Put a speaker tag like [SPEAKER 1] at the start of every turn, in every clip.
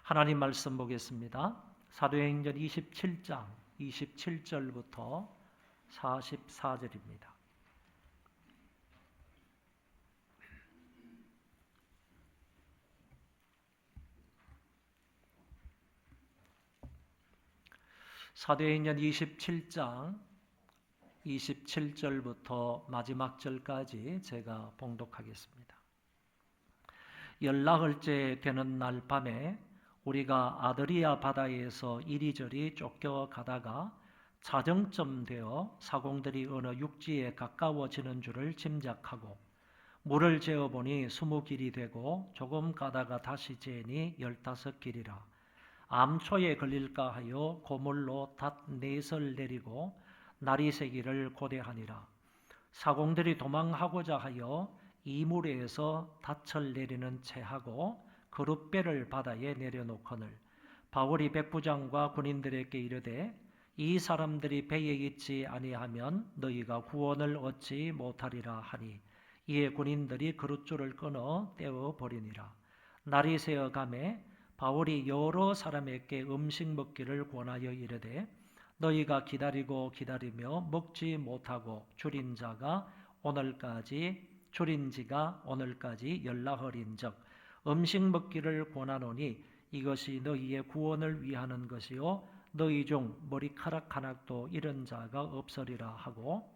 [SPEAKER 1] 하나님 말씀 보겠습니다. 사도행전 27장 27절부터 44절입니다. 사도행전 27장 27절부터 마지막 절까지 제가 봉독하겠습니다. 열나흘째 되는 날 밤에 우리가 아드리아 바다에서 이리저리 쫓겨가다가 자정쯤 되어 사공들이 어느 육지에 가까워지는 줄을 짐작하고 물을 재어보니 20길이 되고 조금 가다가 다시 재니 15길이라. 암초에 걸릴까 하여 고물로 닷 4설 내리고 날이 새기를 고대하니라. 사공들이 도망하고자 하여 이물에서 닻을 내리는 채하고 그룻배를 바다에 내려놓거늘 바울이 백부장과 군인들에게 이르되 이 사람들이 배에 있지 아니하면 너희가 구원을 얻지 못하리라 하니 이에 군인들이 그룻줄을 끊어 떼어 버리니라. 날이 새어가매 바울이 여러 사람에게 음식 먹기를 권하여 이르되 너희가 기다리고 기다리며 먹지 못하고 줄인 지가 오늘까지 열나흘인즉 음식 먹기를 권하노니 이것이 너희의 구원을 위하는 것이요 너희 중 머리카락 하나도 잃은 자가 없으리라 하고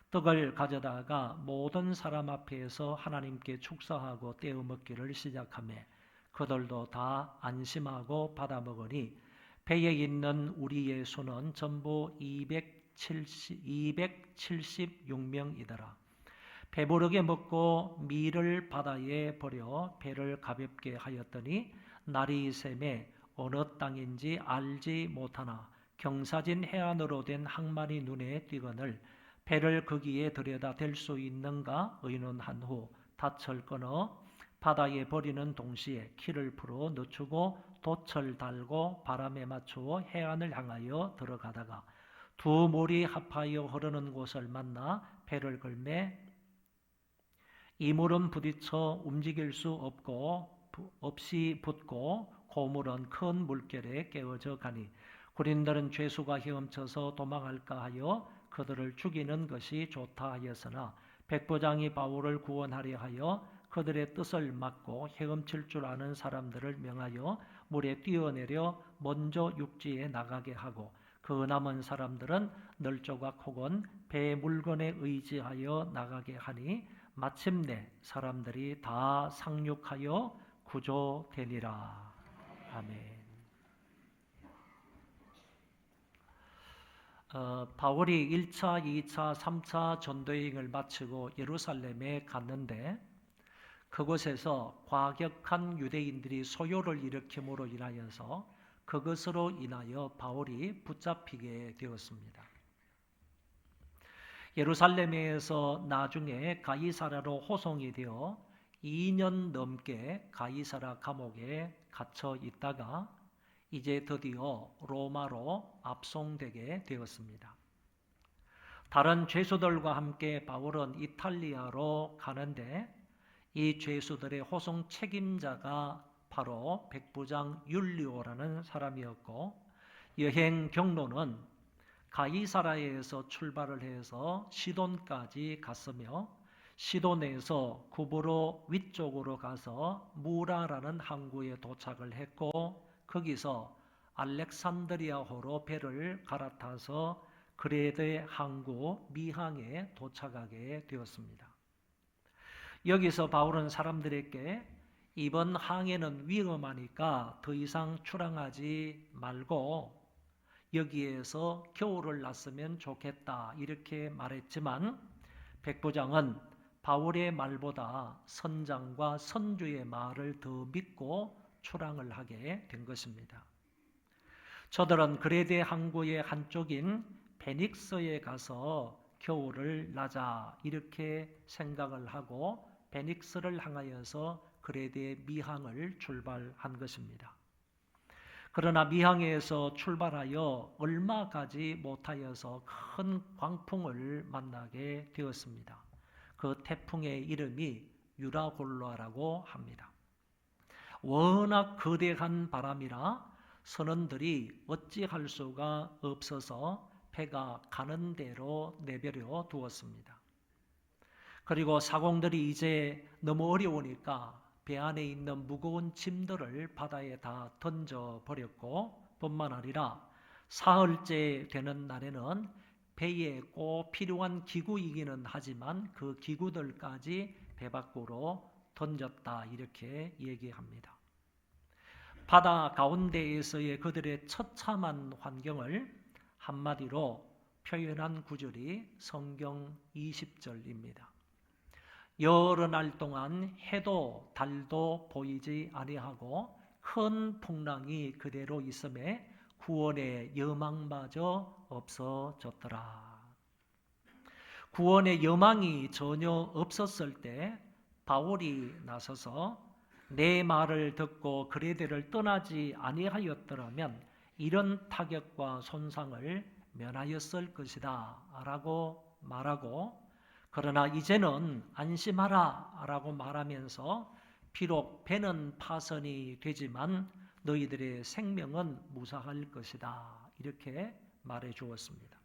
[SPEAKER 1] 떡을 가져다가 모든 사람 앞에서 하나님께 축사하고 떼어 먹기를 시작하며 그들도 다 안심하고 받아 먹으니 배에 있는 우리의 수는 전부 276명이더라. 배부르게 먹고 밀을 바다에 버려 배를 가볍게 하였더니 날이 새매 어느 땅인지 알지 못하나 경사진 해안으로 된 항만이 눈에 띄거늘 배를 거기에 들여다 댈 수 있는가 의논한 후 닻을 끊어 바다에 버리는 동시에 키를 풀어 늦추고 돛을 달고 바람에 맞추어 해안을 향하여 들어가다가 두 몰이 합하여 흐르는 곳을 만나 배를 걸매 이 물은 부딪혀 움직일 수 없이 붙고 고물은 큰 물결에 깨어져 가니 군인들은 죄수가 헤엄쳐서 도망할까 하여 그들을 죽이는 것이 좋다 하였으나 백부장이 바울을 구원하려 하여 그들의 뜻을 막고 헤엄칠 줄 아는 사람들을 명하여 물에 뛰어내려 먼저 육지에 나가게 하고 그 남은 사람들은 널조각 혹은 배 물건에 의지하여 나가게 하니 마침내 사람들이 다 상륙하여 구조되니라. 아멘. 바울이 1차, 2차, 3차 전도여행을 마치고 예루살렘에 갔는데 그곳에서 과격한 유대인들이 소요를 일으킴으로 인하여서 그것으로 인하여 바울이 붙잡히게 되었습니다. 예루살렘에서 나중에 가이사라로 호송이 되어 2년 넘게 가이사라 감옥에 갇혀 있다가 이제 드디어 로마로 압송되게 되었습니다. 다른 죄수들과 함께 바울은 이탈리아로 가는데 이 죄수들의 호송 책임자가 바로 백부장 율리오라는 사람이었고 여행 경로는 가이사라에서 출발을 해서 시돈까지 갔으며 시돈에서 구브로 위쪽으로 가서 무라라는 항구에 도착을 했고 거기서 알렉산드리아호로 배를 갈아타서 그레데 항구 미항에 도착하게 되었습니다. 여기서 바울은 사람들에게 이번 항해는 위험하니까 더 이상 출항하지 말고 여기에서 겨울을 났으면 좋겠다 이렇게 말했지만 백부장은 바울의 말보다 선장과 선주의 말을 더 믿고 출항을 하게 된 것입니다. 저들은 그레데 항구의 한쪽인 베닉스에 가서 겨울을 나자 이렇게 생각을 하고 베닉스를 향하여서 그레데 미항을 출발한 것입니다. 그러나 미항에서 출발하여 얼마 가지 못하여서 큰 광풍을 만나게 되었습니다. 그 태풍의 이름이 유라골라라고 합니다. 워낙 거대한 바람이라 선원들이 어찌할 수가 없어서 배가 가는 대로 내버려 두었습니다. 그리고 사공들이 이제 너무 어려우니까 배 안에 있는 무거운 짐들을 바다에 다 던져버렸고, 뿐만 아니라 사흘째 되는 날에는 배에 꼭 필요한 기구이기는 하지만 그 기구들까지 배 밖으로 던졌다, 이렇게 얘기합니다. 바다 가운데에서의 그들의 처참한 환경을 한마디로 표현한 구절이 성경 20절입니다. 여러 날 동안 해도 달도 보이지 아니하고 큰 풍랑이 그대로 있음에 구원의 여망마저 없어졌더라. 구원의 여망이 전혀 없었을 때 바울이 나서서 내 말을 듣고 그레데를 떠나지 아니하였더라면 이런 타격과 손상을 면하였을 것이다 라고 말하고, 그러나 이제는 안심하라 라고 말하면서 비록 배는 파선이 되지만 너희들의 생명은 무사할 것이다, 이렇게 말해 주었습니다.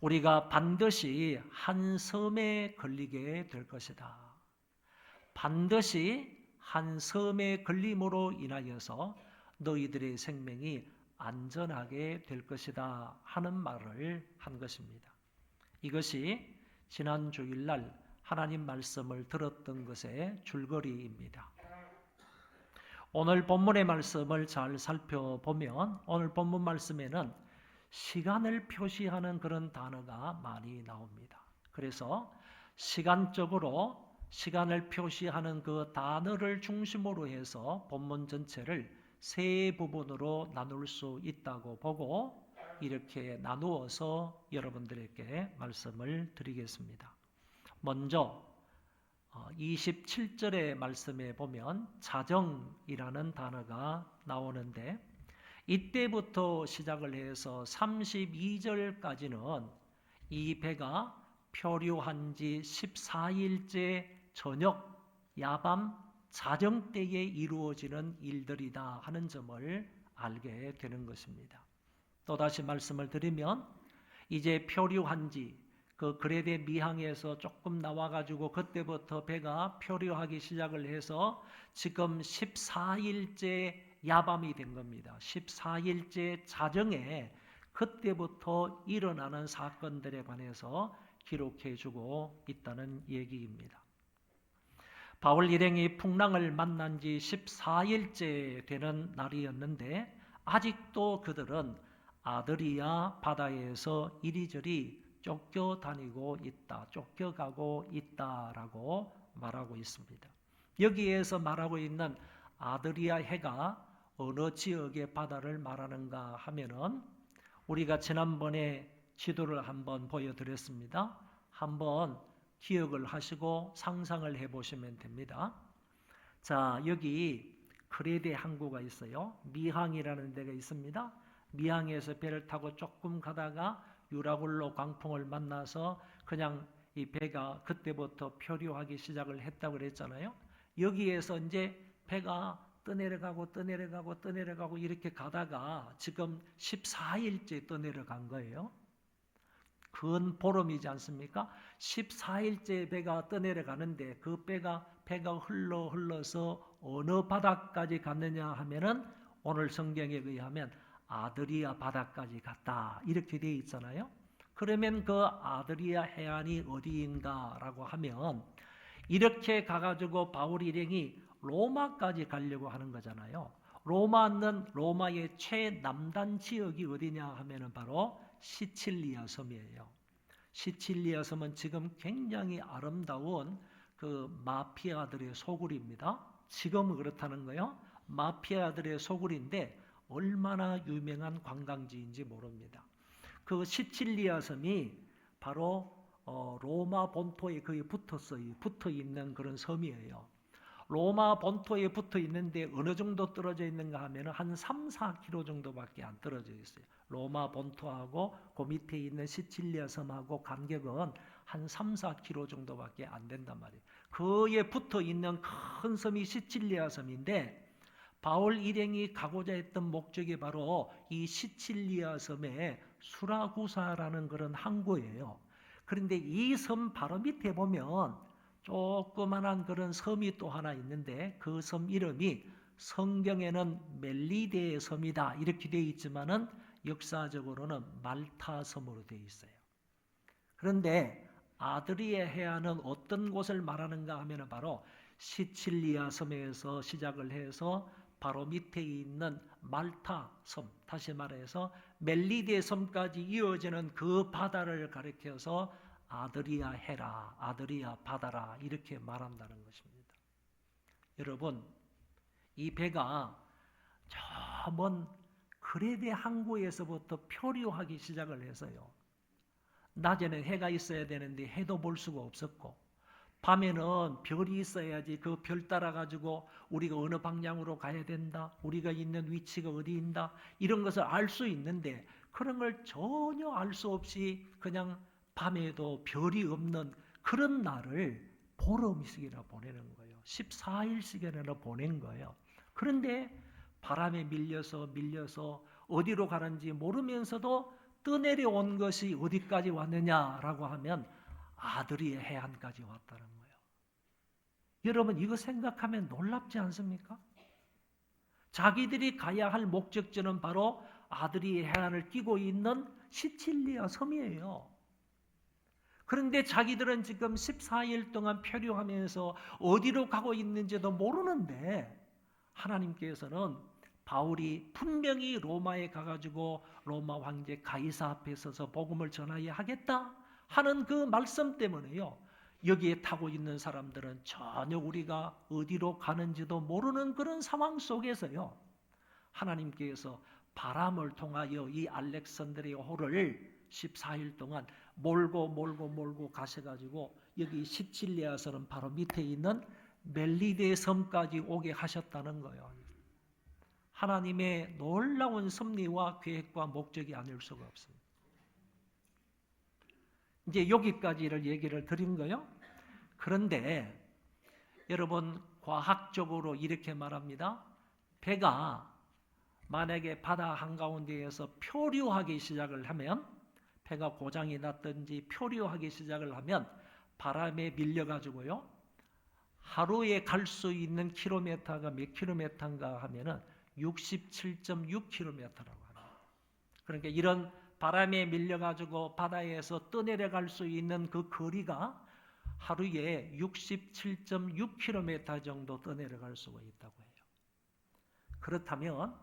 [SPEAKER 1] 우리가 반드시 한 섬에 걸리게 될 것이다. 반드시 한 섬에 걸림으로 인하여서 너희들의 생명이 안전하게 될 것이다 하는 말을 한 것입니다. 이것이 지난 주일날 하나님 말씀을 들었던 것의 줄거리입니다. 오늘 본문의 말씀을 잘 살펴보면 오늘 본문 말씀에는 시간을 표시하는 그런 단어가 많이 나옵니다. 그래서 시간적으로 시간을 표시하는 그 단어를 중심으로 해서 본문 전체를 세 부분으로 나눌 수 있다고 보고 이렇게 나누어서 여러분들에게 말씀을 드리겠습니다. 먼저 27절의 말씀에 보면 자정이라는 단어가 나오는데, 이때부터 시작을 해서 32절까지는 이 배가 표류한 지 14일째 저녁 야밤 자정 때에 이루어지는 일들이다 하는 점을 알게 되는 것입니다. 또다시 말씀을 드리면 이제 표류한 지 그 그레데 미항에서 조금 나와가지고 그때부터 배가 표류하기 시작을 해서 지금 14일째 야밤이 된 겁니다. 14일째 자정에 그때부터 일어나는 사건들에 관해서 기록해주고 있다는 얘기입니다. 바울 일행이 풍랑을 만난 지 14일째 되는 날이었는데 아직도 그들은 아드리아 바다에서 이리저리 쫓겨다니고 있다, 쫓겨가고 있다라고 말하고 있습니다. 여기에서 말하고 있는 아드리아 해가 어느 지역의 바다를 말하는가 하면은 우리가 지난번에 지도를 한번 보여드렸습니다. 한번 기억을 하시고 상상을 해보시면 됩니다. 자, 여기 크레데 항구가 있어요. 미항이라는 데가 있습니다. 미항에서 배를 타고 조금 가다가 유라굴로 광풍을 만나서 그냥 이 배가 그때부터 표류하기 시작을 했다고 그랬잖아요. 여기에서 이제 배가 떠내려가고 이렇게 가다가 지금 14일째 떠내려간 거예요. 근 보름이지 않습니까? 14일째 배가 떠내려가는데 그 배가 흘러서 어느 바다까지 갔느냐 하면은 오늘 성경에 의하면 아드리아 바다까지 갔다 이렇게 되어 있잖아요. 그러면 그 아드리아 해안이 어디인가라고 하면 이렇게 가가지고 바울 일행이 로마까지 가려고 하는 거잖아요. 로마의 최남단 지역이 어디냐 하면은 바로 시칠리아 섬이에요. 시칠리아 섬은 지금 굉장히 아름다운 그 마피아들의 소굴입니다. 지금은 그렇다는 거예요. 마피아들의 소굴인데 얼마나 유명한 관광지인지 모릅니다. 그 시칠리아 섬이 바로 로마 본토에 거의 붙어 있는 그런 섬이에요. 로마 본토에 붙어 있는데 어느 정도 떨어져 있는가 하면 한 3, 4km 정도밖에 안 떨어져 있어요. 로마 본토하고 그 밑에 있는 시칠리아 섬하고 간격은 한 3, 4km 정도밖에 안 된단 말이에요. 그에 붙어 있는 큰 섬이 시칠리아 섬인데 바울 일행이 가고자 했던 목적이 바로 이 시칠리아 섬의 수라구사라는 그런 항구예요. 그런데 이 섬 바로 밑에 보면 조그만한 그런 섬이 또 하나 있는데 그 섬 이름이 성경에는 멜리데의 섬이다 이렇게 되어 있지만은 역사적으로는 말타 섬으로 되어 있어요. 그런데 아드리아 해안은 어떤 곳을 말하는가 하면 바로 시칠리아 섬에서 시작을 해서 바로 밑에 있는 말타 섬, 다시 말해서 멜리데 섬까지 이어지는 그 바다를 가리켜서 아드리아 해라, 아드리아 바다라 이렇게 말한다는 것입니다. 여러분, 이 배가 저 먼 그레데 항구에서부터 표류하기 시작을 해서요. 낮에는 해가 있어야 되는데 해도 볼 수가 없었고 밤에는 별이 있어야지 그 별 따라 가지고 우리가 어느 방향으로 가야 된다, 우리가 있는 위치가 어디인다 이런 것을 알 수 있는데 그런 걸 전혀 알 수 없이 그냥 밤에도 별이 없는 그런 날을 보름씩이나 보내는 거예요. 14일씩이나 보낸 거예요. 그런데 바람에 밀려서 어디로 가는지 모르면서도 떠내려온 것이 어디까지 왔느냐라고 하면 아드리아 해안까지 왔다는 거예요. 여러분 이거 생각하면 놀랍지 않습니까? 자기들이 가야 할 목적지는 바로 아드리아 해안을 끼고 있는 시칠리아 섬이에요. 그런데 자기들은 지금 14일 동안 표류하면서 어디로 가고 있는지도 모르는데 하나님께서는 바울이 분명히 로마에 가가지고 로마 황제 가이사 앞에 서서 복음을 전하여야 하겠다 하는 그 말씀 때문에요. 여기에 타고 있는 사람들은 전혀 우리가 어디로 가는지도 모르는 그런 상황 속에서요. 하나님께서 바람을 통하여 이 알렉산드리아 호를 14일 동안 몰고 가셔가지고 여기 시칠리아서는 바로 밑에 있는 멜리데 섬까지 오게 하셨다는 거예요. 하나님의 놀라운 섭리와 계획과 목적이 아닐 수가 없습니다. 이제 여기까지를 얘기를 드린 거예요. 그런데 여러분 과학적으로 이렇게 말합니다. 배가 만약에 바다 한가운데에서 표류하기 시작을 하면 배가 고장이 났든지 표류하기 시작을 하면 바람에 밀려가지고요. 하루에 갈 수 있는 킬로미터가 몇 킬로미터인가 하면은 67.6km라고 합니다. 그러니까 이런 바람에 밀려가지고 바다에서 떠내려갈 수 있는 그 거리가 하루에 67.6km 정도 떠내려갈 수가 있다고 해요. 그렇다면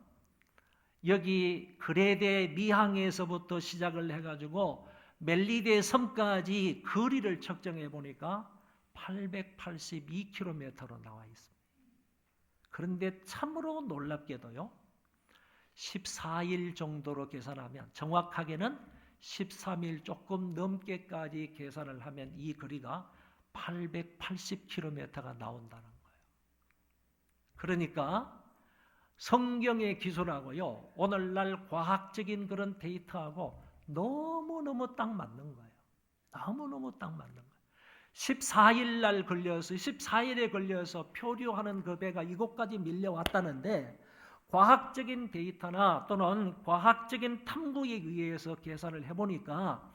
[SPEAKER 1] 여기 그레데 미항에서부터 시작을 해가지고 멜리데 섬까지 거리를 측정해 보니까 882km로 나와 있습니다. 그런데 참으로 놀랍게도요. 14일 정도로 계산하면 정확하게는 13일 조금 넘게까지 계산을 하면 이 거리가 880km가 나온다는 거예요. 그러니까 성경의 기술하고요. 오늘날 과학적인 그런 데이터하고 너무너무 딱 맞는 거예요. 너무너무 딱 맞는 거예요. 14일에 걸려서 표류하는 그 배가 이곳까지 밀려왔다는데 과학적인 데이터나 또는 과학적인 탐구에 의해서 계산을 해보니까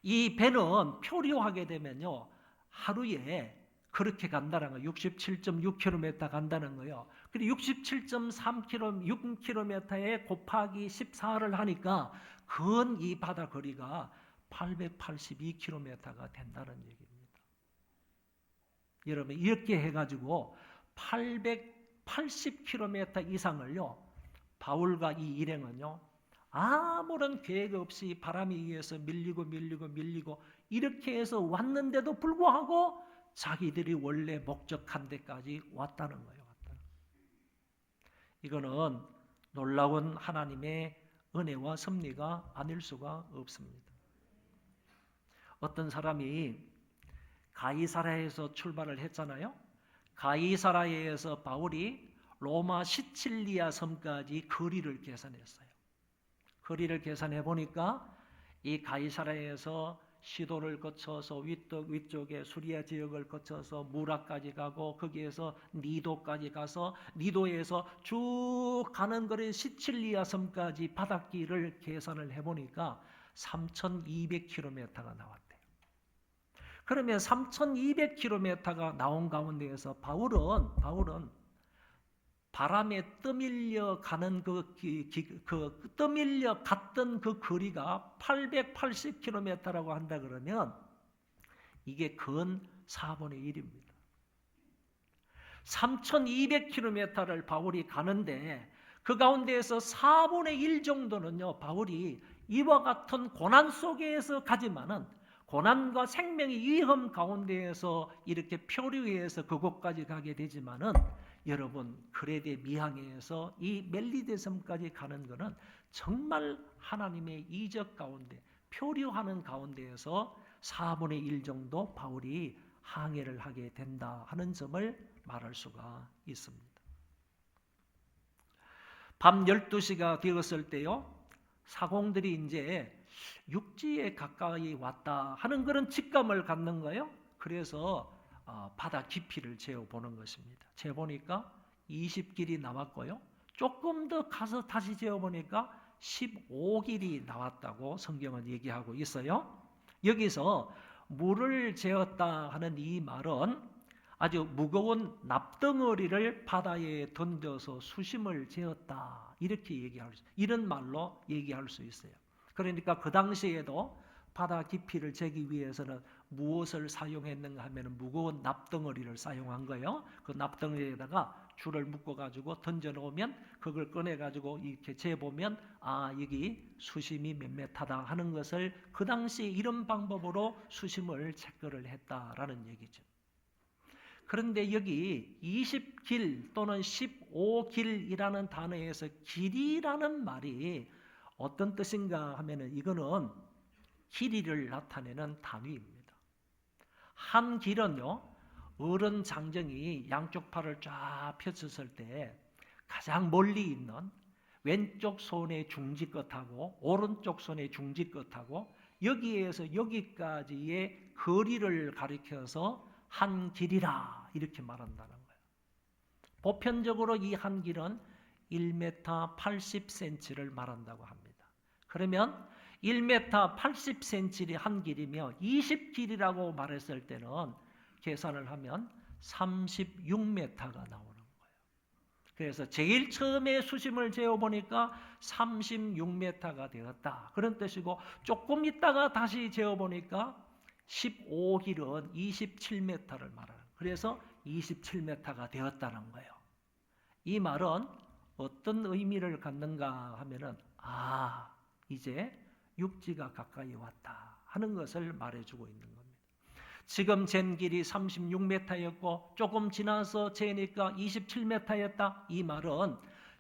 [SPEAKER 1] 이 배는 표류하게 되면요. 하루에 그렇게 간다는 거예요. 67.6km 간다는 거예요. 그리고 67.3km, 6km에 곱하기 14를 하니까 근 이 바다 거리가 882km가 된다는 얘기입니다. 여러분 이렇게 해가지고 880km 이상을요. 바울과 이 일행은요. 아무런 계획 없이 바람에 의해서 밀리고 이렇게 해서 왔는데도 불구하고 자기들이 원래 목적한 데까지 왔다는 거예요. 이거는 놀라운 하나님의 은혜와 섭리가 아닐 수가 없습니다. 어떤 사람이 가이사랴에서 출발을 했잖아요. 가이사라에서 바울이 로마 시칠리아 섬까지 거리를 계산했어요. 거리를 계산해 보니까 이 가이사라에서 시도를 거쳐서 위쪽에 수리아 지역을 거쳐서 무라까지 가고 거기에서 니도까지 가서 니도에서 쭉 가는 거리 시칠리아 섬까지 바닷길을 계산을 해보니까 3,200km가 나왔대요. 그러면 3,200km가 나온 가운데에서 바울은 바람에 떠밀려 가는 떠밀려 갔던 그 거리가 880km라고 한다 그러면 이게 근 4분의 1입니다. 3,200km를 바울이 가는데 그 가운데에서 4분의 1 정도는요, 바울이 이와 같은 고난 속에서 가지만은 고난과 생명의 위험 가운데에서 이렇게 표류해서 그곳까지 가게 되지만은 여러분 크레데 미항에서 이 멜리데 섬까지 가는 것은 정말 하나님의 이적 가운데 표류하는 가운데에서 4분의 1 정도 바울이 항해를 하게 된다 하는 점을 말할 수가 있습니다. 밤 12시가 되었을 때요, 사공들이 이제 육지에 가까이 왔다 하는 그런 직감을 갖는 거예요. 그래서 바다 깊이를 재어보는 것입니다. 재보니까 20길이 나왔고요. 조금 더 가서 다시 재어보니까 15길이 나왔다고 성경은 얘기하고 있어요. 여기서 물을 재었다 하는 이 말은 아주 무거운 납덩어리를 바다에 던져서 수심을 재었다 이렇게 얘기할 수, 이런 말로 얘기할 수 있어요. 그러니까 그 당시에도 바다 깊이를 재기 위해서는 무엇을 사용했는가 하면 무거운 납덩어리를 사용한 거예요. 그 납덩어리에다가 줄을 묶어가지고 던져놓으면 그걸 꺼내가지고 이렇게 재보면 여기 수심이 몇 메타다 하는 것을 그 당시 이런 방법으로 수심을 체크를 했다라는 얘기죠. 그런데 여기 20길 또는 15길이라는 단어에서 길이라는 말이 어떤 뜻인가 하면은 이거는 길이를 나타내는 단위입니다. 한 길은요, 어른 장정이 양쪽 팔을 쫙 펼쳤을 때 가장 멀리 있는 왼쪽 손의 중지 끝하고 오른쪽 손의 중지 끝하고 여기에서 여기까지의 거리를 가리켜서 한 길이라 이렇게 말한다는 거예요. 보편적으로 이 한 길은 1m 80cm를 말한다고 합니다. 그러면 1m 80cm의 한 길이며 20길이라고 말했을 때는 계산을 하면 36m가 나오는 거예요. 그래서 제일 처음에 수심을 재어보니까 36m가 되었다. 그런 뜻이고 조금 있다가 다시 재어보니까 15길은 27m를 말하는 거예요. 그래서 27m가 되었다는 거예요. 이 말은 어떤 의미를 갖는가 하면은 이제 육지가 가까이 왔다 하는 것을 말해주고 있는 겁니다. 지금 잰 길이 36m였고 조금 지나서 재니까 27m였다. 이 말은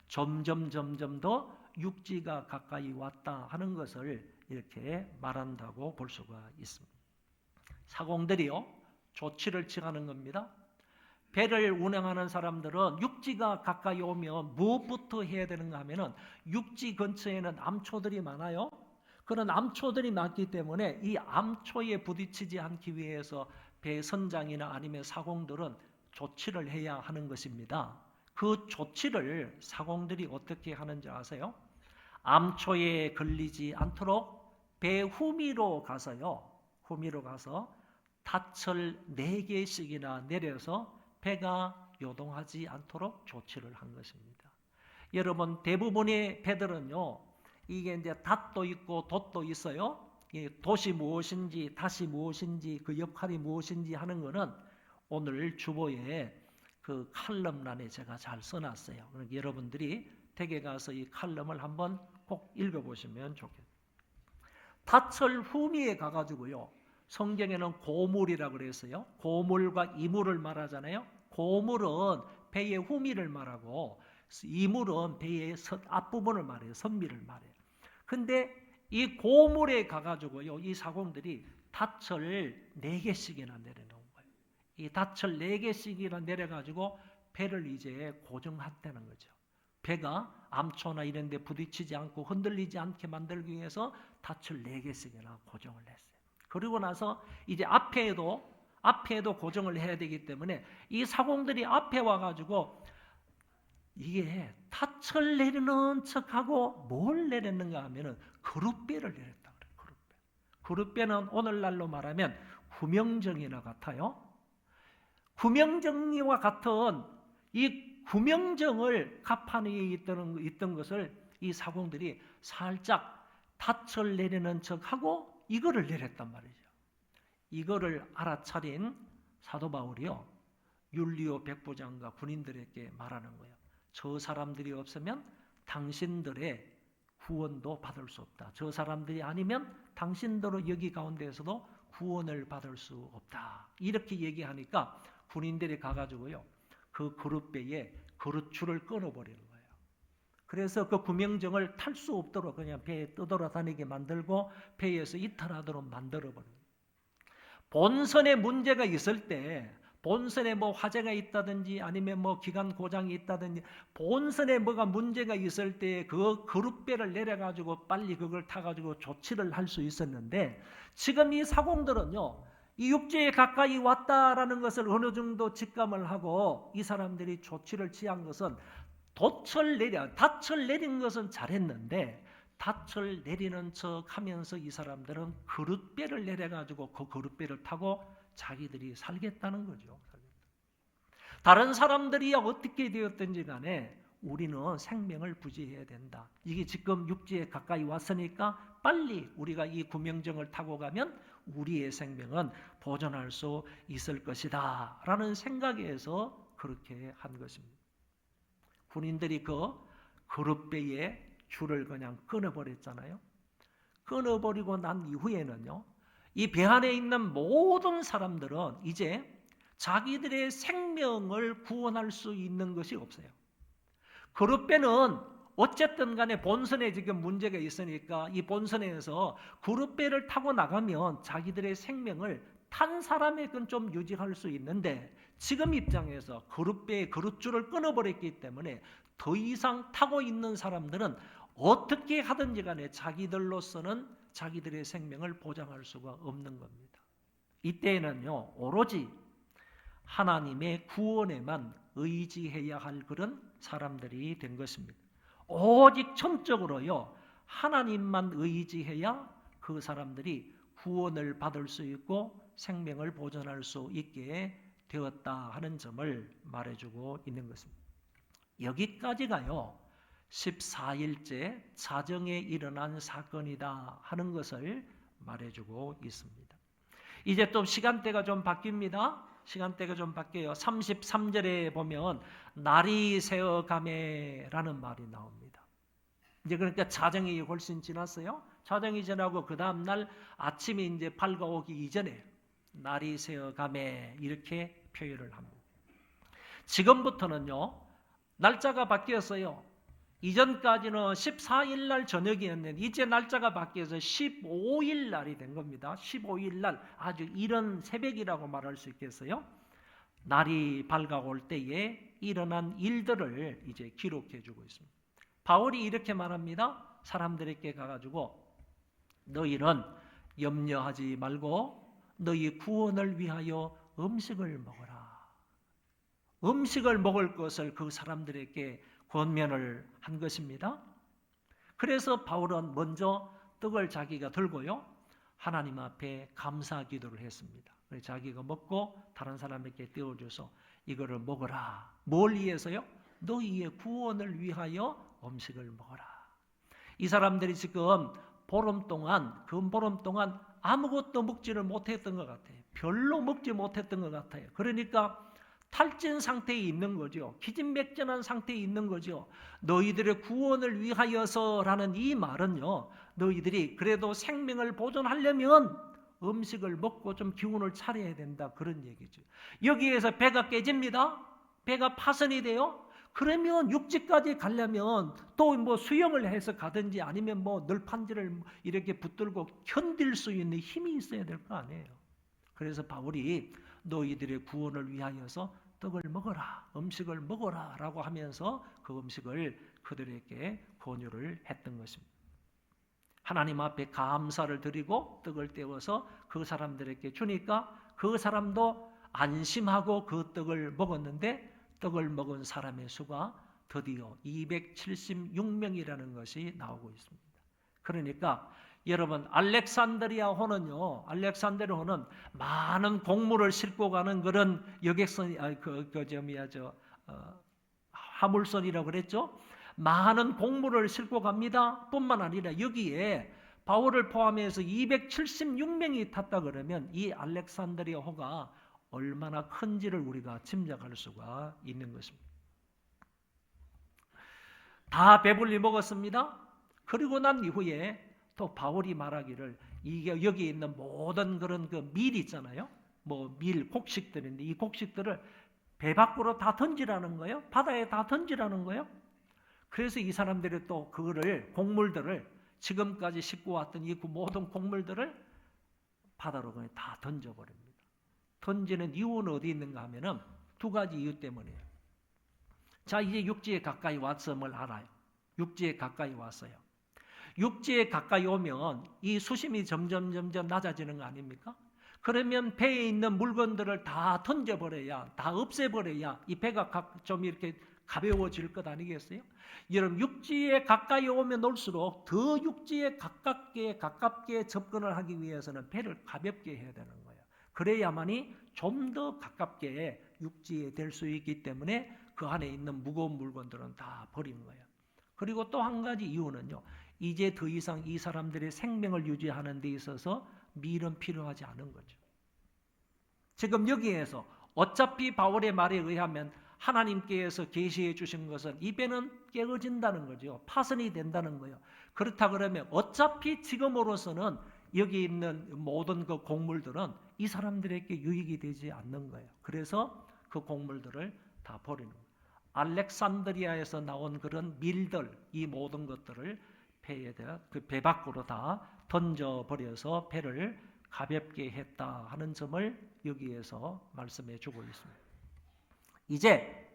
[SPEAKER 1] 점점 더 육지가 가까이 왔다 하는 것을 이렇게 말한다고 볼 수가 있습니다. 사공들이요, 조치를 취하는 겁니다. 배를 운행하는 사람들은 육지가 가까이 오면 무엇부터 해야 되는가 하면은 육지 근처에는 암초들이 많아요. 그런 암초들이 많기 때문에 이 암초에 부딪히지 않기 위해서 배 선장이나 아니면 사공들은 조치를 해야 하는 것입니다. 그 조치를 사공들이 어떻게 하는지 아세요? 암초에 걸리지 않도록 배 후미로 가서요. 후미로 가서 닻을 4개씩이나 내려서 배가 요동하지 않도록 조치를 한 것입니다. 여러분, 대부분의 배들은요, 이게 이제 닷도 있고 돛도 있어요. 돛이 무엇인지 닷이 무엇인지 그 역할이 무엇인지 하는 거는 오늘 주보에 그 칼럼란에 제가 잘 써놨어요. 그러니까 여러분들이 댁에 가서 이 칼럼을 한번 꼭 읽어보시면 좋겠어요. 닷을 후미에 가가지고요, 성경에는 고물이라고 그랬어요. 고물과 이물을 말하잖아요. 고물은 배의 후미를 말하고 이물은 배의 앞부분을 말해요. 선미를 말해요. 근데 이 고물에 가가지고요, 이 사공들이 닻을 4개씩이나 내려놓은 거예요. 이 닻을 4개씩이나 내려가지고 배를 이제 고정했다는 거죠. 배가 암초나 이런 데 부딪히지 않고 흔들리지 않게 만들기 위해서 닻을 4개씩이나 고정을 했어요. 그리고 나서 이제 앞에도 고정을 해야 되기 때문에 이 사공들이 앞에 와가지고 이게 닻을 내리는 척하고 뭘 내렸는가 하면은 그룻배를 내렸다 그래요. 그룻배. 그룻배는 오늘날로 말하면 구명정이나 같아요. 구명정리와 같은 이 구명정을 갑판 위에 있던 것을 이 사공들이 살짝 닻을 내리는 척하고 이거를 내렸단 말이죠. 이거를 알아차린 사도 바울이요, 율리오 백부장과 군인들에게 말하는 거예요. 저 사람들이 없으면 당신들의 구원도 받을 수 없다. 저 사람들이 아니면 당신들은 여기 가운데에서도 구원을 받을 수 없다. 이렇게 얘기하니까 군인들이 가가지고요, 그 그룻배에 그룻줄을 끊어버리는 거예요. 그래서 그 구명정을 탈 수 없도록 그냥 배에 떠돌아다니게 만들고 배에서 이탈하도록 만들어버려요. 본선에 문제가 있을 때, 본선에 뭐 화재가 있다든지 아니면 뭐 기관 고장이 있다든지 본선에 뭐가 문제가 있을 때 그 그룻배를 내려가지고 빨리 그걸 타가지고 조치를 할 수 있었는데, 지금 이 사공들은요, 이 육지에 가까이 왔다라는 것을 어느 정도 직감을 하고 이 사람들이 조치를 취한 것은 닻을 내린 것은 잘했는데 닻을 내리는 척 하면서 이 사람들은 그룻배를 내려가지고 그 그룻배를 타고 자기들이 살겠다는 거죠. 다른 사람들이 어떻게 되었든지 간에 우리는 생명을 부지해야 된다. 이게 지금 육지에 가까이 왔으니까 빨리 우리가 이 구명정을 타고 가면 우리의 생명은 보존할 수 있을 것이다 라는 생각에서 그렇게 한 것입니다. 군인들이 그 그룻배에 줄을 그냥 끊어버렸잖아요. 끊어버리고 난 이후에는요, 이 배 안에 있는 모든 사람들은 이제 자기들의 생명을 구원할 수 있는 것이 없어요. 그룻배는 어쨌든 간에 본선에 지금 문제가 있으니까 이 본선에서 그룻배를 타고 나가면 자기들의 생명을 탄 사람의 건 좀 유지할 수 있는데, 지금 입장에서 그룻배의 그룻줄을 끊어버렸기 때문에 더 이상 타고 있는 사람들은 어떻게 하든지 간에 자기들로서는 자기들의 생명을 보장할 수가 없는 겁니다. 이때에는요, 오로지 하나님의 구원에만 의지해야 할 그런 사람들이 된 것입니다. 오직 전적으로요, 하나님만 의지해야 그 사람들이 구원을 받을 수 있고 생명을 보존할 수 있게 되었다 하는 점을 말해주고 있는 것입니다. 여기까지가요, 14일째 자정에 일어난 사건이다 하는 것을 말해주고 있습니다. 이제 또 시간대가 좀 바뀝니다. 시간대가 좀 바뀌어요. 33절에 보면 날이 새어가매라는 말이 나옵니다. 이제 그러니까 자정이 훨씬 지났어요. 자정이 지나고 그 다음 날 아침이 이제 밝아오기 이전에 날이 새어가매 이렇게 표현을 합니다. 지금부터는요, 날짜가 바뀌었어요. 이전까지는 14일 날 저녁이었는데 이제 날짜가 바뀌어서 15일 날이 된 겁니다. 15일 날 아주 이른 새벽이라고 말할 수 있겠어요. 날이 밝아올 때에 일어난 일들을 이제 기록해 주고 있습니다. 바울이 이렇게 말합니다. 사람들에게 가가지고 너희는 염려하지 말고 너희 구원을 위하여 음식을 먹어라. 음식을 먹을 것을 그 사람들에게 권면을 한 것입니다. 그래서 바울은 먼저 떡을 자기가 들고요, 하나님 앞에 감사 기도를 했습니다. 자기가 먹고 다른 사람에게 떼어줘서 이거를 먹어라. 뭘 위해서요? 너희의 구원을 위하여 음식을 먹어라. 이 사람들이 지금 보름 동안 아무것도 먹지를 못했던 것 같아요. 별로 먹지 못했던 것 같아요. 그러니까 탈진 상태에 있는 거죠. 기진맥진한 상태에 있는 거죠. 너희들의 구원을 위하여서라는 이 말은요, 너희들이 그래도 생명을 보존하려면 음식을 먹고 좀 기운을 차려야 된다, 그런 얘기죠. 여기에서 배가 깨집니다. 배가 파손이 돼요. 그러면 육지까지 가려면 또 뭐 수영을 해서 가든지 아니면 뭐 널판지를 이렇게 붙들고 견딜 수 있는 힘이 있어야 될 거 아니에요. 그래서 바울이 너희들의 구원을 위하여서 떡을 먹어라, 음식을 먹어라 라고 하면서 그 음식을 그들에게 권유를 했던 것입니다. 하나님 앞에 감사를 드리고 떡을 떼어서 그 사람들에게 주니까 그 사람도 안심하고 그 떡을 먹었는데 떡을 먹은 사람의 수가 드디어 276명이라는 것이 나오고 있습니다. 그러니까 여러분 알렉산드리아호는 많은 곡물을 싣고 가는 그런 여객선 화물선이라고 그랬죠. 많은 곡물을 싣고 갑니다. 뿐만 아니라 여기에 바울을 포함해서 276명이 탔다 그러면 이 알렉산드리아호가 얼마나 큰지를 우리가 짐작할 수가 있는 것입니다. 다 배불리 먹었습니다. 그리고 난 이후에 또 바울이 말하기를 이게 여기 있는 모든 그런 그 밀 있잖아요. 뭐 밀 곡식들인데 이 곡식들을 배 밖으로 다 던지라는 거예요. 바다에 다 던지라는 거예요. 그래서 이 사람들이 또 그거를 곡물들을 지금까지 싣고 왔던 이 모든 곡물들을 바다로 그냥 다 던져버립니다. 던지는 이유는 어디 있는가 하면은 두 가지 이유 때문이에요. 자, 이제 육지에 가까이 왔음을 알아요. 육지에 가까이 왔어요. 육지에 가까이 오면 이 수심이 점점 낮아지는 거 아닙니까? 그러면 배에 있는 물건들을 다 던져버려야, 다 없애버려야 이 배가 좀 이렇게 가벼워질 것 아니겠어요? 여러분 육지에 가까이 오면 올수록 더 육지에 가깝게 접근을 하기 위해서는 배를 가볍게 해야 되는 거예요. 그래야만이 좀 더 가깝게 육지에 될 수 있기 때문에 그 안에 있는 무거운 물건들은 다 버린 거예요. 그리고 또 한 가지 이유는요. 이제 더 이상 이 사람들의 생명을 유지하는 데 있어서 밀은 필요하지 않은 거죠. 지금 여기에서 어차피 바울의 말에 의하면 하나님께서 계시해 주신 것은 이 배는 깨어진다는 거죠. 파손이 된다는 거예요. 그렇다 그러면 어차피 지금으로서는 여기 있는 모든 그 곡물들은 이 사람들에게 유익이 되지 않는 거예요. 그래서 그 곡물들을 다 버리는 거예요. 알렉산드리아에서 나온 그런 밀들, 이 모든 것들을 배 밖으로 다 던져버려서 배를 가볍게 했다 하는 점을 여기에서 말씀해 주고 있습니다. 이제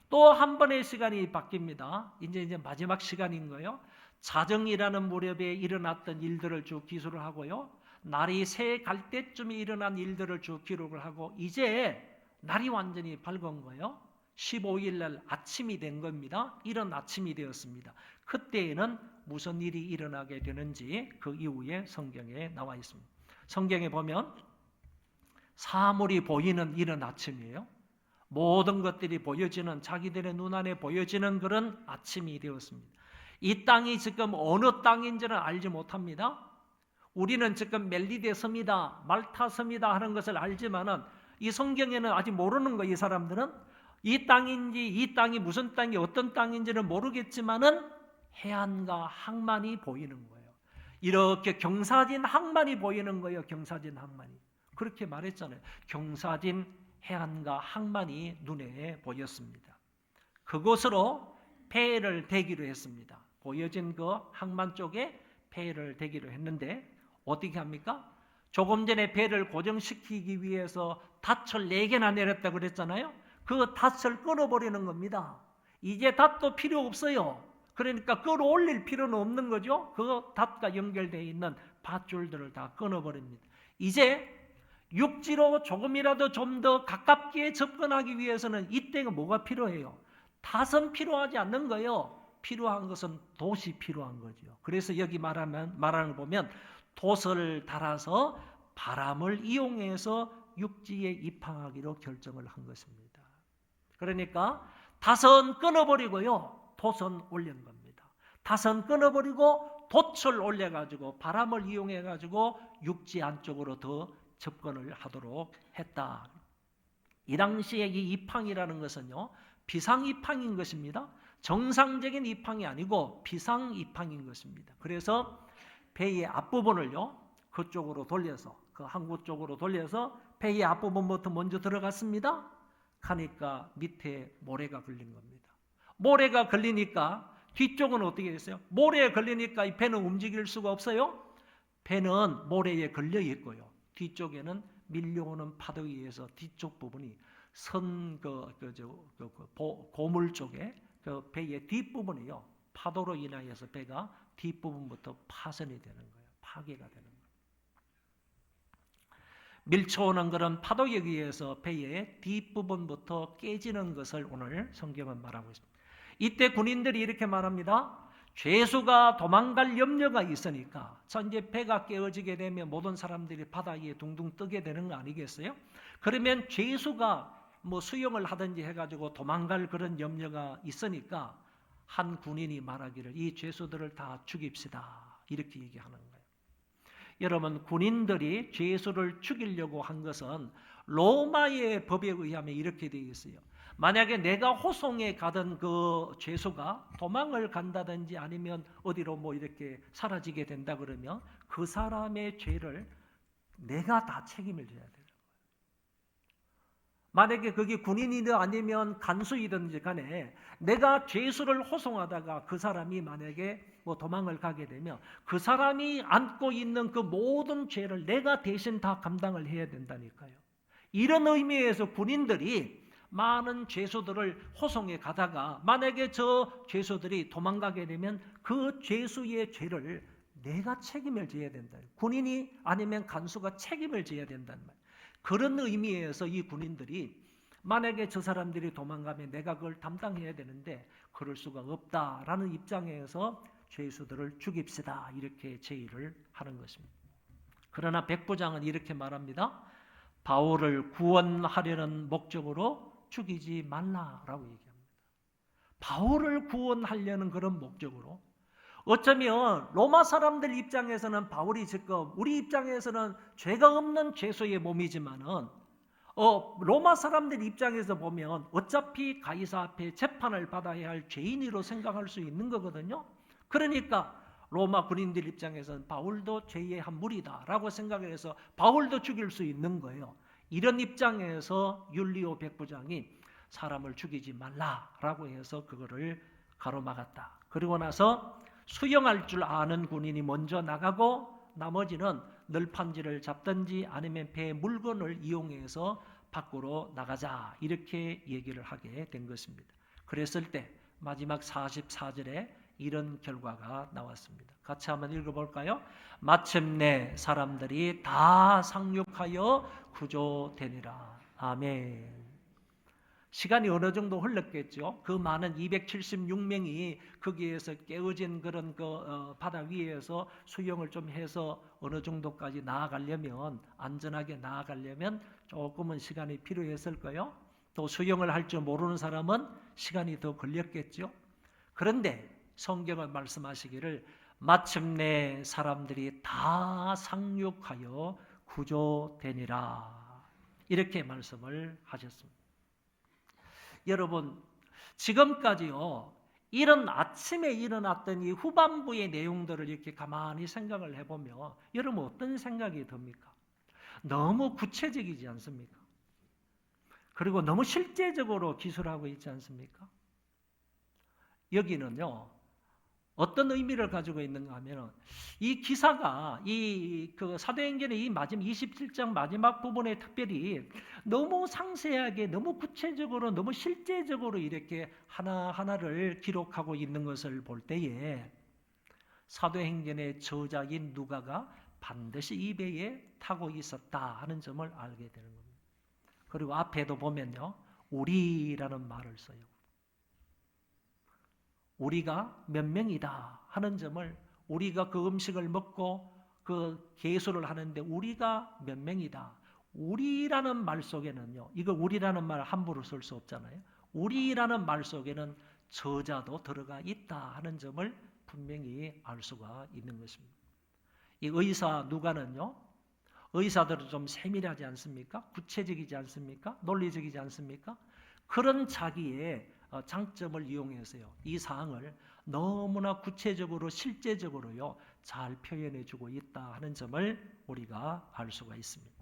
[SPEAKER 1] 또 한 번의 시간이 바뀝니다. 이제 마지막 시간인 거예요. 자정이라는 무렵에 일어났던 일들을 쭉 기술을 하고요. 날이 새 갈 때쯤에 일어난 일들을 쭉 기록을 하고 이제 날이 완전히 밝은 거예요. 15일 날 아침이 된 겁니다. 이런 아침이 되었습니다. 그때에는 무슨 일이 일어나게 되는지 그 이후에 성경에 나와 있습니다. 성경에 보면 사물이 보이는 이런 아침이에요. 모든 것들이 보여지는, 자기들의 눈안에 보여지는 그런 아침이 되었습니다. 이 땅이 지금 어느 땅인지는 알지 못합니다. 우리는 지금 멜리데 섬이다, 말타 섬이다 하는 것을 알지만은 이 성경에는 아직 모르는 거예요. 이 사람들은 이 땅인지, 이 땅이 무슨 땅이 어떤 땅인지는 모르겠지만은 해안과 항만이 보이는 거예요. 이렇게 경사진 항만이 보이는 거예요. 경사진 항만이. 그렇게 말했잖아요. 경사진 해안과 항만이 눈에 보였습니다. 그곳으로 배를 대기로 했습니다. 보여진 그 항만 쪽에 배를 대기로 했는데 어떻게 합니까? 조금 전에 배를 고정시키기 위해서 닷을 4개나 내렸다고 그랬잖아요. 그 닷을 끊어버리는 겁니다. 이제 닷도 필요 없어요. 그러니까 끌어올릴 필요는 없는 거죠. 그 닷과 연결되어 있는 밧줄들을 다 끊어버립니다. 이제 육지로 조금이라도 좀 더 가깝게 접근하기 위해서는 이때가 뭐가 필요해요? 닷은 필요하지 않는 거예요. 필요한 것은 돛이 필요한 거죠. 그래서 여기 말하는 거 보면 돛을 달아서 바람을 이용해서 육지에 입항하기로 결정을 한 것입니다. 그러니까 닷은 끊어버리고요. 돛은 올린 겁니다. 닷은 끊어버리고 돛을 올려가지고 바람을 이용해가지고 육지 안쪽으로 더 접근을 하도록 했다. 이 당시에 이 입항이라는 것은요. 비상입항인 것입니다. 정상적인 입항이 아니고 비상입항인 것입니다. 그래서 배의 앞부분을요. 그쪽으로 돌려서 그 항구 쪽으로 돌려서 배의 앞부분부터 먼저 들어갔습니다. 가니까 밑에 모래가 걸린 겁니다. 모래가 걸리니까 뒤쪽은 어떻게 됐어요? 모래에 걸리니까 이 배는 움직일 수가 없어요. 배는 모래에 걸려 있고요. 뒤쪽에는 밀려오는 파도에 의해서 뒤쪽 부분이 고물 쪽에 그 배의 뒷부분이요, 파도로 인하여서 배가 뒷부분부터 파손이 되는 거예요. 파괴가 되는 거예요. 밀쳐오는 그런 파도에 의해서 배의 뒷부분부터 깨지는 것을 오늘 성경은 말하고 있습니다. 이때 군인들이 이렇게 말합니다. 죄수가 도망갈 염려가 있으니까, 자, 이제 배가 깨어지게 되면 모든 사람들이 바다 위에 둥둥 뜨게 되는 거 아니겠어요? 그러면 죄수가 뭐 수영을 하든지 해가지고 도망갈 그런 염려가 있으니까 한 군인이 말하기를 이 죄수들을 다 죽입시다, 이렇게 얘기하는 거예요. 여러분, 군인들이 죄수를 죽이려고 한 것은 로마의 법에 의하면 이렇게 되어 있어요. 만약에 내가 호송에 가던 그 죄수가 도망을 간다든지 아니면 어디로 뭐 이렇게 사라지게 된다 그러면 그 사람의 죄를 내가 다 책임을 져야 돼요. 만약에 그게 군인이든 아니면 간수이든지 간에 내가 죄수를 호송하다가 그 사람이 만약에 뭐 도망을 가게 되면 그 사람이 안고 있는 그 모든 죄를 내가 대신 다 감당을 해야 된다니까요. 이런 의미에서 군인들이 많은 죄수들을 호송해 가다가 만약에 저 죄수들이 도망가게 되면 그 죄수의 죄를 내가 책임을 져야 된다. 군인이 아니면 간수가 책임을 져야 된다는 말. 그런 의미에서 이 군인들이 만약에 저 사람들이 도망가면 내가 그걸 담당해야 되는데 그럴 수가 없다라는 입장에서 죄수들을 죽입시다, 이렇게 제의를 하는 것입니다. 그러나 백부장은 이렇게 말합니다. 바울을 구원하려는 목적으로 죽이지 말라라고 얘기합니다. 바울을 구원하려는 그런 목적으로, 어쩌면 로마 사람들 입장에서는 바울이 지금 우리 입장에서는 죄가 없는 죄수의 몸이지만은 로마 사람들 입장에서 보면 어차피 가이사 앞에 재판을 받아야 할 죄인으로 생각할 수 있는 거거든요. 그러니까 로마 군인들 입장에서는 바울도 죄의 한 무리다라고 생각을 해서 바울도 죽일 수 있는 거예요. 이런 입장에서 율리오 백부장이 사람을 죽이지 말라라고 해서 그거를 가로막았다. 그리고 나서 수영할 줄 아는 군인이 먼저 나가고 나머지는 널판지를 잡든지 아니면 배 물건을 이용해서 밖으로 나가자, 이렇게 얘기를 하게 된 것입니다. 그랬을 때 마지막 44절에 이런 결과가 나왔습니다. 같이 한번 읽어볼까요? 마침내 사람들이 다 상륙하여 구조되니라. 아멘. 시간이 어느 정도 흘렀겠죠. 그 많은 276명이 거기에서 깨어진 그런 바다 위에서 수영을 좀 해서 어느 정도까지 나아가려면, 안전하게 나아가려면 조금은 시간이 필요했을 거예요. 또 수영을 할 줄 모르는 사람은 시간이 더 걸렸겠죠. 그런데 성경은 말씀하시기를 마침내 사람들이 다 상륙하여 구조되니라, 이렇게 말씀을 하셨습니다. 여러분, 지금까지요, 이런 아침에 일어났던 이 후반부의 내용들을 이렇게 가만히 생각을 해보면 여러분 어떤 생각이 듭니까? 너무 구체적이지 않습니까? 그리고 너무 실제적으로 기술하고 있지 않습니까? 여기는요, 어떤 의미를 가지고 있는가 하면 이 기사가 그 사도행전의 이 마지막 27장 마지막 부분에 특별히 너무 상세하게, 너무 구체적으로, 너무 실제적으로 이렇게 하나하나를 기록하고 있는 것을 볼 때에 사도행전의 저자인 누가가 반드시 이 배에 타고 있었다 하는 점을 알게 되는 겁니다. 그리고 앞에도 보면요, 우리라는 말을 써요. 우리가 몇 명이다 하는 점을, 우리가 그 음식을 먹고 그 계수를 하는데 우리가 몇 명이다. 우리라는 말 속에는요, 이거 우리라는 말 함부로 쓸 수 없잖아요. 우리라는 말 속에는 저자도 들어가 있다 하는 점을 분명히 알 수가 있는 것입니다. 이 의사 누가는요, 의사들은 좀 세밀하지 않습니까? 구체적이지 않습니까? 논리적이지 않습니까? 그런 자기의 장점을 이용해서요, 이 사항을 너무나 구체적으로 실제적으로요 잘 표현해주고 있다 하는 점을 우리가 알 수가 있습니다.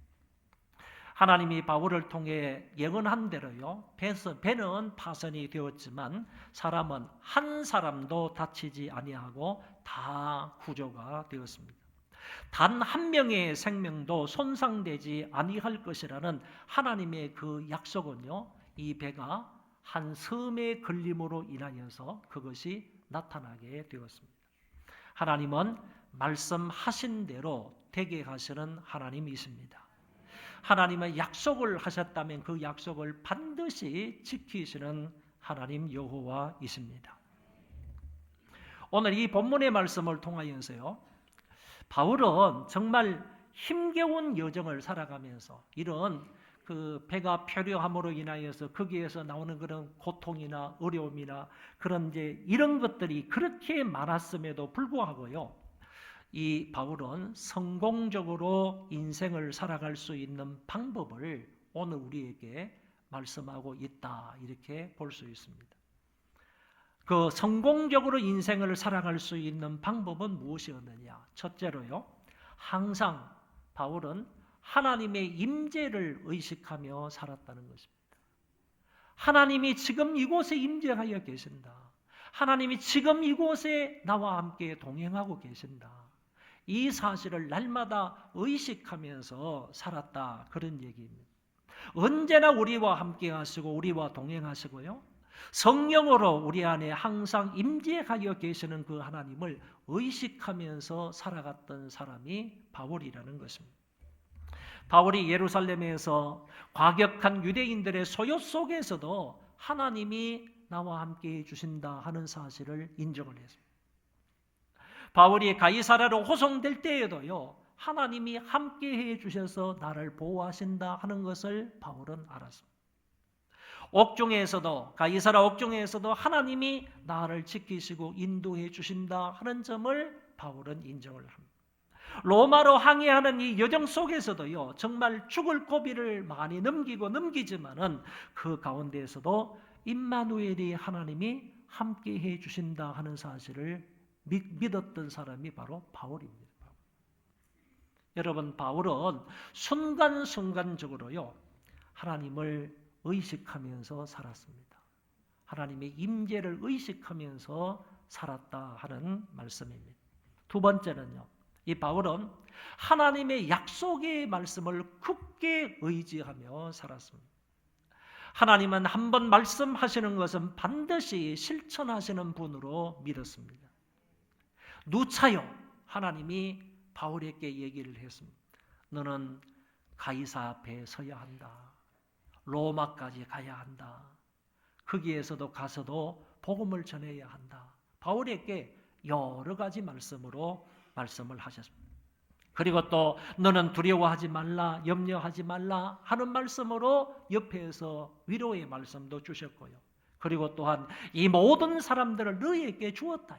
[SPEAKER 1] 하나님이 바울을 통해 예언한 대로요, 배는 파손이 되었지만 사람은 한 사람도 다치지 아니하고 다 구조가 되었습니다. 단 한 명의 생명도 손상되지 아니할 것이라는 하나님의 그 약속은요, 이 배가 한 섬의 걸림으로 인하여서 그것이 나타나게 되었습니다. 하나님은 말씀하신 대로 되게 하시는 하나님이십니다. 하나님은 약속을 하셨다면 그 약속을 반드시 지키시는 하나님 여호와이십니다. 오늘 이 본문의 말씀을 통하여서요, 바울은 정말 힘겨운 여정을 살아가면서 이런 그 배가 표류함으로 인하여서 거기에서 나오는 그런 고통이나 어려움이나 그런 이런 것들이 그렇게 많았음에도 불구하고요, 이 바울은 성공적으로 인생을 살아갈 수 있는 방법을 오늘 우리에게 말씀하고 있다, 이렇게 볼 수 있습니다. 그 성공적으로 인생을 살아갈 수 있는 방법은 무엇이었느냐? 첫째로요, 항상 바울은 하나님의 임재를 의식하며 살았다는 것입니다. 하나님이 지금 이곳에 임재하여 계신다. 하나님이 지금 이곳에 나와 함께 동행하고 계신다. 이 사실을 날마다 의식하면서 살았다, 그런 얘기입니다. 언제나 우리와 함께 하시고 우리와 동행하시고요, 성령으로 우리 안에 항상 임재하여 계시는 그 하나님을 의식하면서 살아갔던 사람이 바울이라는 것입니다. 바울이 예루살렘에서 과격한 유대인들의 소요 속에서도 하나님이 나와 함께 해주신다 하는 사실을 인정을 했습니다. 바울이 가이사랴로 호송될 때에도요, 하나님이 함께 해주셔서 나를 보호하신다 하는 것을 바울은 알았습니다. 옥중에서도, 가이사랴 옥중에서도 하나님이 나를 지키시고 인도해 주신다 하는 점을 바울은 인정을 합니다. 로마로 항해하는 이 여정 속에서도요, 정말 죽을 고비를 많이 넘기지만은 그 가운데에서도 임마누엘이 하나님이 함께 해 주신다 하는 사실을 믿었던 사람이 바로 바울입니다. 여러분, 바울은 순간순간적으로요, 하나님을 의식하면서 살았습니다. 하나님의 임재를 의식하면서 살았다 하는 말씀입니다. 두 번째는요, 이 바울은 하나님의 약속의 말씀을 굳게 의지하며 살았습니다. 하나님은 한번 말씀하시는 것은 반드시 실천하시는 분으로 믿었습니다. 누차요, 하나님이 바울에게 얘기를 했습니다. 너는 가이사 앞에 서야 한다. 로마까지 가야 한다. 거기에서도 가서도 복음을 전해야 한다. 바울에게 여러 가지 말씀으로 말씀을 하셨습니다. 그리고 또 너는 두려워하지 말라, 염려하지 말라 하는 말씀으로 옆에서 위로의 말씀도 주셨고요. 그리고 또한 이 모든 사람들을 너희에게 주었다.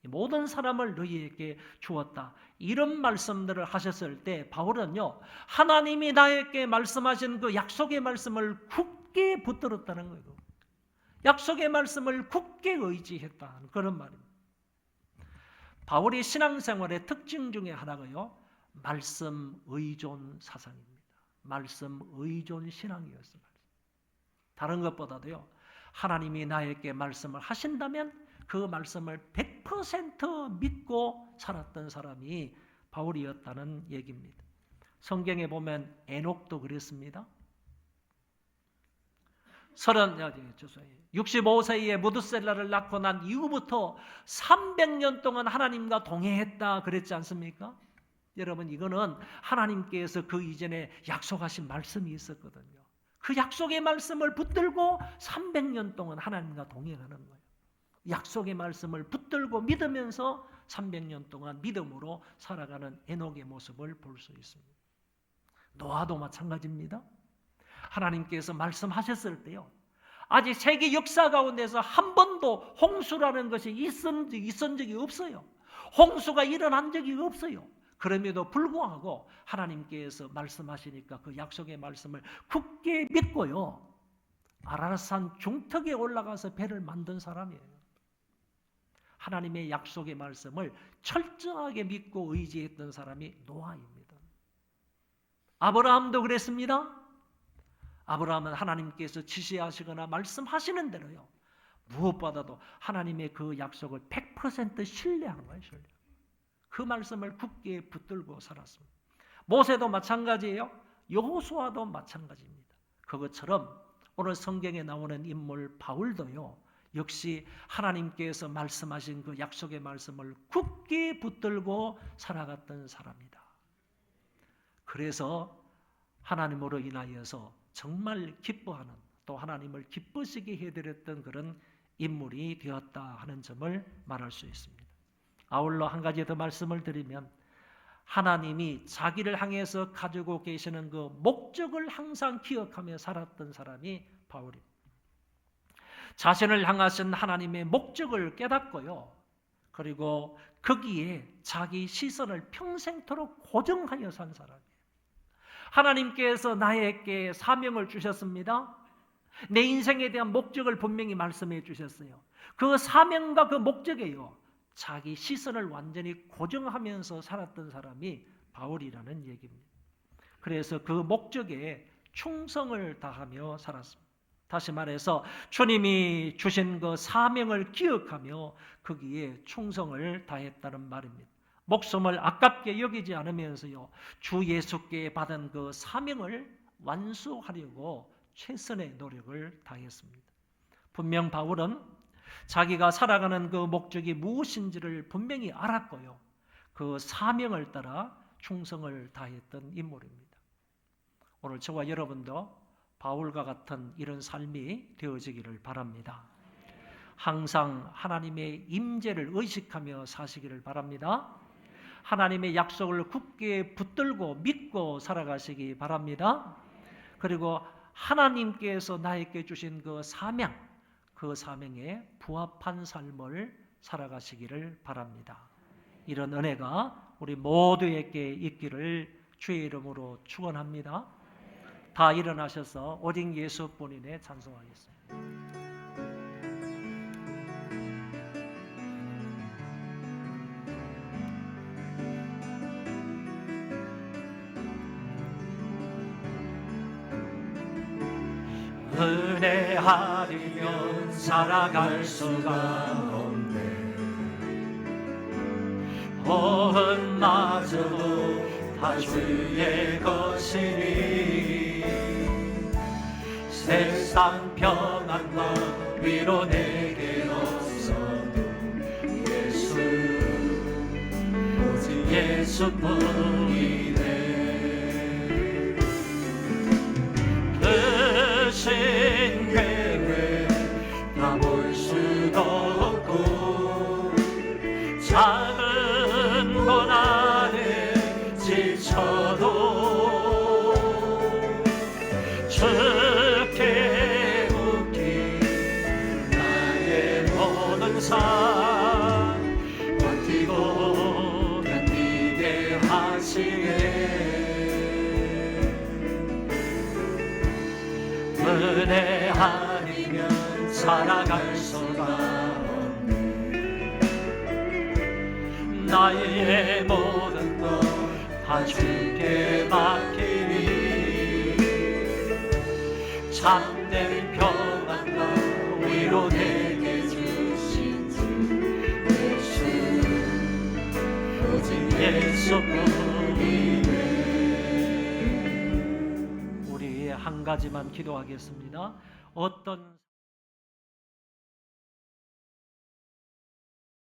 [SPEAKER 1] 이 모든 사람을 너희에게 주었다. 이런 말씀들을 하셨을 때 바울은요, 하나님이 나에게 말씀하신 그 약속의 말씀을 굳게 붙들었다는 거예요. 약속의 말씀을 굳게 의지했다는 그런 말입니다. 바울의 신앙생활의 특징 중에 하나가요, 말씀 의존 사상입니다. 말씀 의존 신앙이었습니다. 다른 것보다도요, 하나님이 나에게 말씀을 하신다면 그 말씀을 100% 믿고 살았던 사람이 바울이었다는 얘기입니다. 성경에 보면 에녹도 그랬습니다. 65세에 무드셀라를 낳고 난 이후부터 300년 동안 하나님과 동행했다 그랬지 않습니까? 여러분, 이거는 하나님께서 그 이전에 약속하신 말씀이 있었거든요. 그 약속의 말씀을 붙들고 300년 동안 하나님과 동행하는 거예요. 약속의 말씀을 붙들고 믿으면서 300년 동안 믿음으로 살아가는 에녹의 모습을 볼 수 있습니다. 노아도 마찬가지입니다. 하나님께서 말씀하셨을 때요, 아직 세계 역사 가운데서 한 번도 홍수라는 것이 있은 적이 없어요. 홍수가 일어난 적이 없어요. 그럼에도 불구하고 하나님께서 말씀하시니까 그 약속의 말씀을 굳게 믿고요, 아라산 중턱에 올라가서 배를 만든 사람이에요. 하나님의 약속의 말씀을 철저하게 믿고 의지했던 사람이 노아입니다. 아브라함도 그랬습니다. 아브라함은 하나님께서 지시하시거나 말씀하시는 대로요, 무엇보다도 하나님의 그 약속을 100% 신뢰하는 거예요. 그 말씀을 굳게 붙들고 살았습니다. 모세도 마찬가지예요. 여호수아도 마찬가지입니다. 그것처럼 오늘 성경에 나오는 인물 바울도요, 역시 하나님께서 말씀하신 그 약속의 말씀을 굳게 붙들고 살아갔던 사람이다. 그래서 하나님으로 인하여서 정말 기뻐하는, 또 하나님을 기쁘시게 해드렸던 그런 인물이 되었다 하는 점을 말할 수 있습니다. 아울러 한 가지 더 말씀을 드리면, 하나님이 자기를 향해서 가지고 계시는 그 목적을 항상 기억하며 살았던 사람이 바울입니다. 자신을 향하신 하나님의 목적을 깨닫고요, 그리고 거기에 자기 시선을 평생토록 고정하여 산 사람이에요. 하나님께서 나에게 사명을 주셨습니다. 내 인생에 대한 목적을 분명히 말씀해 주셨어요. 그 사명과 그 목적에요, 자기 시선을 완전히 고정하면서 살았던 사람이 바울이라는 얘기입니다. 그래서 그 목적에 충성을 다하며 살았습니다. 다시 말해서 주님이 주신 그 사명을 기억하며 거기에 충성을 다했다는 말입니다. 목숨을 아깝게 여기지 않으면서요, 주 예수께 받은 그 사명을 완수하려고 최선의 노력을 다했습니다. 분명 바울은 자기가 살아가는 그 목적이 무엇인지를 분명히 알았고요, 그 사명을 따라 충성을 다했던 인물입니다. 오늘 저와 여러분도 바울과 같은 이런 삶이 되어지기를 바랍니다. 항상 하나님의 임재를 의식하며 사시기를 바랍니다. 하나님의 약속을 굳게 붙들고 믿고 살아가시기 바랍니다. 그리고 하나님께서 나에게 주신 그 사명, 그 사명에 부합한 삶을 살아가시기를 바랍니다. 이런 은혜가 우리 모두에게 있기를 주의 이름으로 축원합니다. 다 일어나셔서 오직 예수뿐이네 찬송하겠습니다. 은혜 아니면 살아갈 수가 없네. 호흡마저도 다 주의 것이니 세상 평안과 위로 내게 없어도 예수, 오직 예수뿐이네. 크신 계획 다 볼 수도 없고 작은 고난에 지쳐도 주께 웃긴 나의 모든 삶 버티고 견디게 하시네. 은혜 아니면 살아갈 수가 없네. 나의 모든 것 다 주께 맡기니 참된 평안과 위로 내게 주신 주 예수, 오직 예수뿐이네. 우리 한 가지만 기도하겠습니다. 어떤